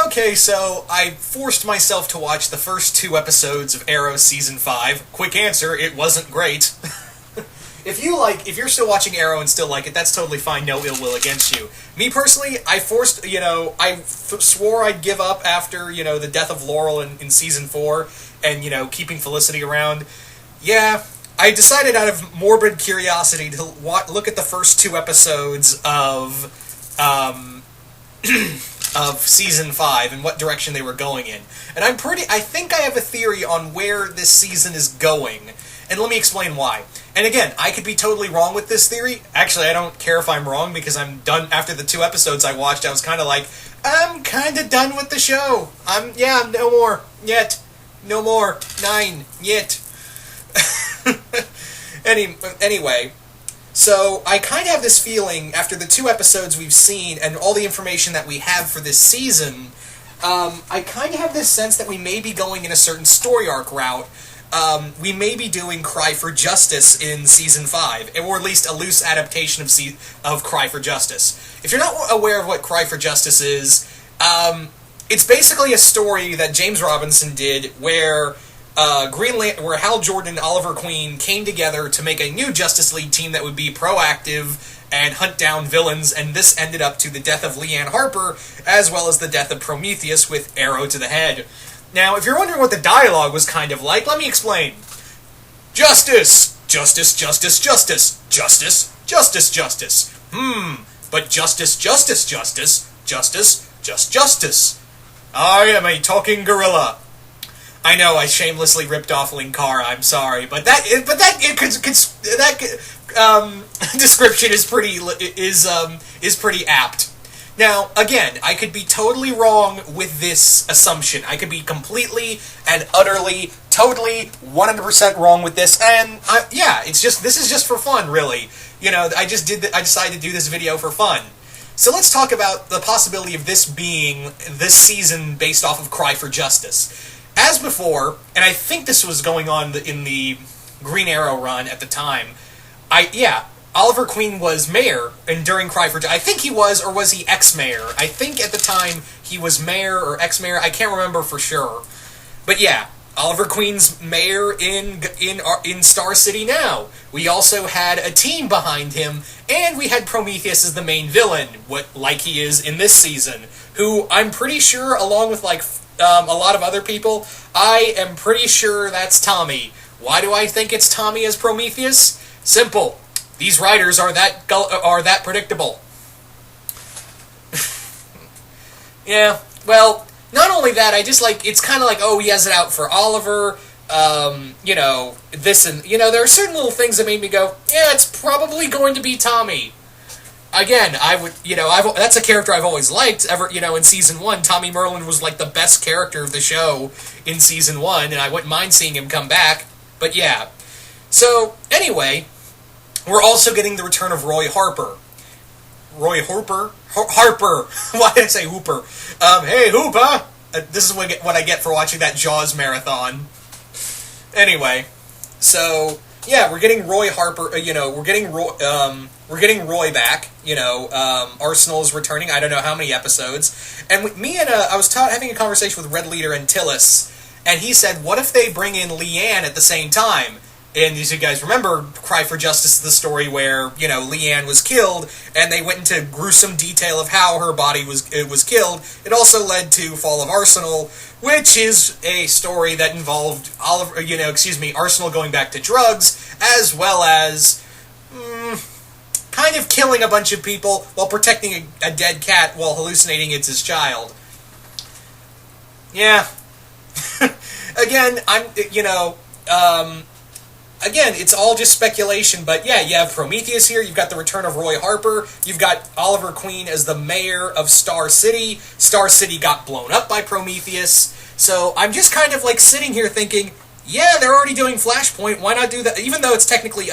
Okay, so I forced myself to watch the first 2 episodes of Arrow Season 5. Quick answer, it wasn't great. If you're still watching Arrow and still like it, that's totally fine, no ill will against you. Me personally, I swore I'd give up after, the death of Laurel in Season 4, and, keeping Felicity around. Yeah, I decided out of morbid curiosity to look at the first 2 episodes of Season 5 and what direction they were going in. And I think I have a theory on where this season is going. And let me explain why. And again, I could be totally wrong with this theory. Actually, I don't care if I'm wrong because I'm done. After the 2 episodes I watched, I was kind of like, I'm kind of done with the show. No more. Yet. No more. 9. Yet. Anyway, so I kind of have this feeling, after the 2 episodes we've seen and all the information that we have for this season, I kind of have this sense that we may be going in a certain story arc route. We may be doing Cry for Justice in Season 5, or at least a loose adaptation of Cry for Justice. If you're not aware of what Cry for Justice is, it's basically a story that James Robinson did where where Hal Jordan and Oliver Queen came together to make a new Justice League team that would be proactive and hunt down villains, and this ended up to the death of Leanne Harper, as well as the death of Prometheus with Arrow to the head. Now, if you're wondering what the dialogue was kind of like, let me explain. Justice! Justice, justice, justice. Justice, justice, justice. But justice, justice, justice. Justice, just justice. I am a talking gorilla. I know I shamelessly ripped off Linkara. I'm sorry, but that description is pretty apt. Now, again, I could be totally wrong with this assumption. I could be completely and utterly, totally, 100% wrong with this. And this is just for fun, really. I decided to do this video for fun. So let's talk about the possibility of this being this season based off of Cry for Justice. As before, and I think this was going on in the Green Arrow run at the time, Oliver Queen was mayor, and during Cry for Justice, I think he was, or was he ex-mayor? I think at the time he was mayor or ex-mayor, I can't remember for sure. But yeah, Oliver Queen's mayor in Star City now. We also had a team behind him, and we had Prometheus as the main villain, like he is in this season, who I'm pretty sure, along with a lot of other people, I am pretty sure that's Tommy. Why do I think it's Tommy as Prometheus? Simple. These writers are that predictable. Yeah, well, not only that, I just it's kind of he has it out for Oliver, this and, there are certain little things that made me go, yeah, it's probably going to be Tommy. Again, that's a character I've always liked. In Season 1, Tommy Merlin was the best character of the show in Season 1, and I wouldn't mind seeing him come back. But yeah. So, anyway, we're also getting the return of Roy Harper. Roy Harper? Harper! Why did I say Hooper? Hey, Hooper! This is what I get for watching that Jaws marathon. Anyway, so, yeah, we're getting Roy Harper, we're getting Roy back, Arsenal is returning, I don't know how many episodes, and I was having a conversation with Red Leader and Tillis, and he said, what if they bring in Leanne at the same time? And as you guys remember, Cry for Justice is the story where, Leanne was killed, and they went into gruesome detail of how her body was killed. It also led to Fall of Arsenal, which is a story that involved Arsenal going back to drugs, as well as kind of killing a bunch of people while protecting a dead cat while hallucinating it's his child. Yeah. Again, Again, it's all just speculation, but yeah, you have Prometheus here, you've got the return of Roy Harper, you've got Oliver Queen as the mayor of Star City. Star City got blown up by Prometheus, so I'm just kind of sitting here thinking, yeah, they're already doing Flashpoint, why not do that? Even though it's technically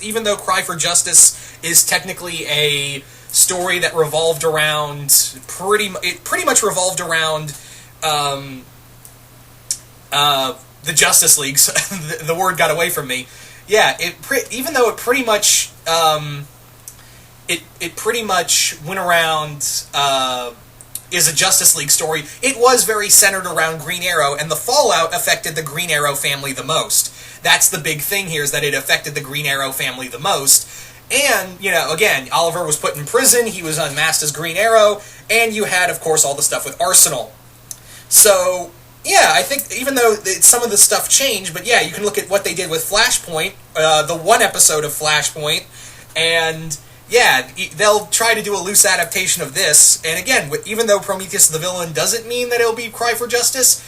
even though Cry for Justice is technically a story that revolved around, pretty much revolved around, the Justice League, the word got away from me. Yeah, even though it pretty much went around is a Justice League story, it was very centered around Green Arrow, and the fallout affected the Green Arrow family the most. That's the big thing here, is that it affected the Green Arrow family the most. And, again, Oliver was put in prison, he was unmasked as Green Arrow, and you had, of course, all the stuff with Arsenal. So, yeah, I think even though some of the stuff changed, but yeah, you can look at what they did with Flashpoint, the one episode of Flashpoint, and yeah, they'll try to do a loose adaptation of this, and again, even though Prometheus the villain doesn't mean that it'll be Cry for Justice,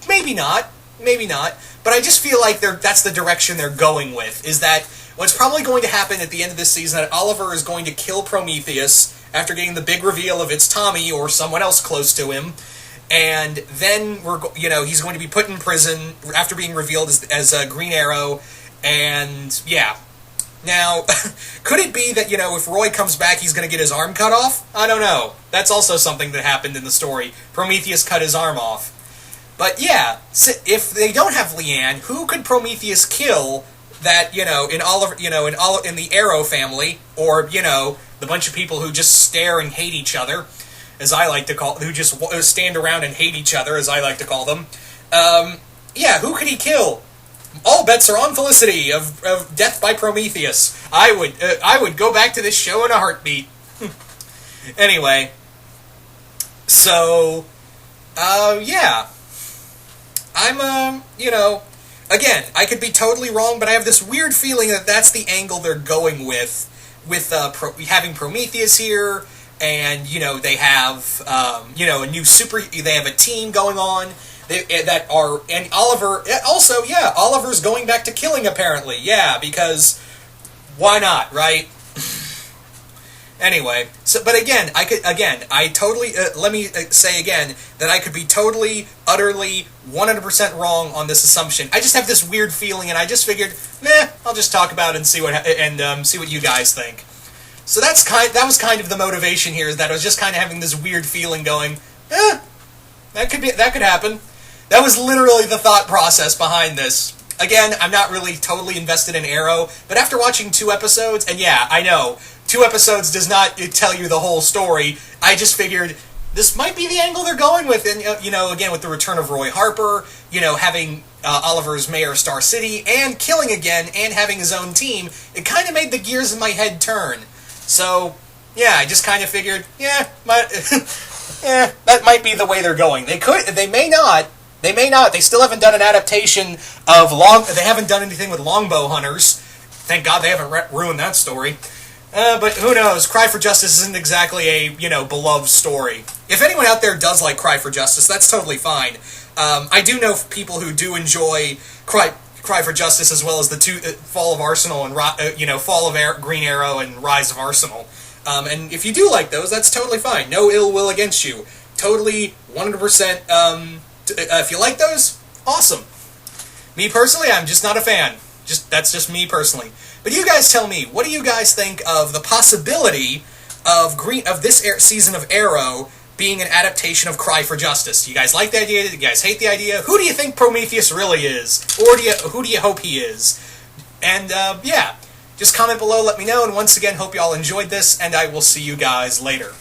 maybe not, but I just feel like that's the direction they're going with, is that what's probably going to happen at the end of this season, that Oliver is going to kill Prometheus after getting the big reveal of it's Tommy or someone else close to him, and then he's going to be put in prison after being revealed as Green Arrow, and yeah. Now, could it be that, if Roy comes back, he's going to get his arm cut off? I don't know. That's also something that happened in the story. Prometheus cut his arm off. But yeah, if they don't have Leanne, who could Prometheus kill that, in the Arrow family, or, the bunch of people who just stare and hate each other, as I like to call, who just stand around and hate each other, as I like to call them. Yeah, who could he kill? All bets are on Felicity of Death by Prometheus. I would go back to this show in a heartbeat. Anyway, so yeah, I'm again, I could be totally wrong, but I have this weird feeling that that's the angle they're going with having Prometheus here, and they have a new they have a team going on. And Oliver, also, yeah, Oliver's going back to killing, apparently, yeah, because why not, right? Anyway, but again, let me say again, that I could be totally, utterly, 100% wrong on this assumption. I just have this weird feeling, and I just figured, I'll just talk about it and see what you guys think. So that was kind of the motivation here, is that I was just kind of having this weird feeling going, that could happen. That was literally the thought process behind this. Again, I'm not really totally invested in Arrow, but after watching 2 episodes, and yeah, I know, 2 episodes does not tell you the whole story, I just figured this might be the angle they're going with, and, again, with the return of Roy Harper, having Oliver's mayor of Star City, and killing again, and having his own team, it kind of made the gears in my head turn. So, yeah, I just kind of figured, that might be the way they're going. They may not. They still haven't done an adaptation of They haven't done anything with Longbow Hunters. Thank God they haven't ruined that story. But who knows? Cry for Justice isn't exactly a, beloved story. If anyone out there does like Cry for Justice, that's totally fine. I do know people who do enjoy Cry for Justice, as well as the Fall of Arsenal and Fall of Green Arrow and Rise of Arsenal. And if you do like those, that's totally fine. No ill will against you. Totally, 100%. If you like those, awesome. Me personally, I'm just not a fan. That's just me personally. But you guys tell me, what do you guys think of the possibility of this season of Arrow being an adaptation of Cry for Justice? You guys like the idea? Do you guys hate the idea? Who do you think Prometheus really is? Or who do you hope he is? And, yeah, just comment below, let me know, and once again, hope you all enjoyed this, and I will see you guys later.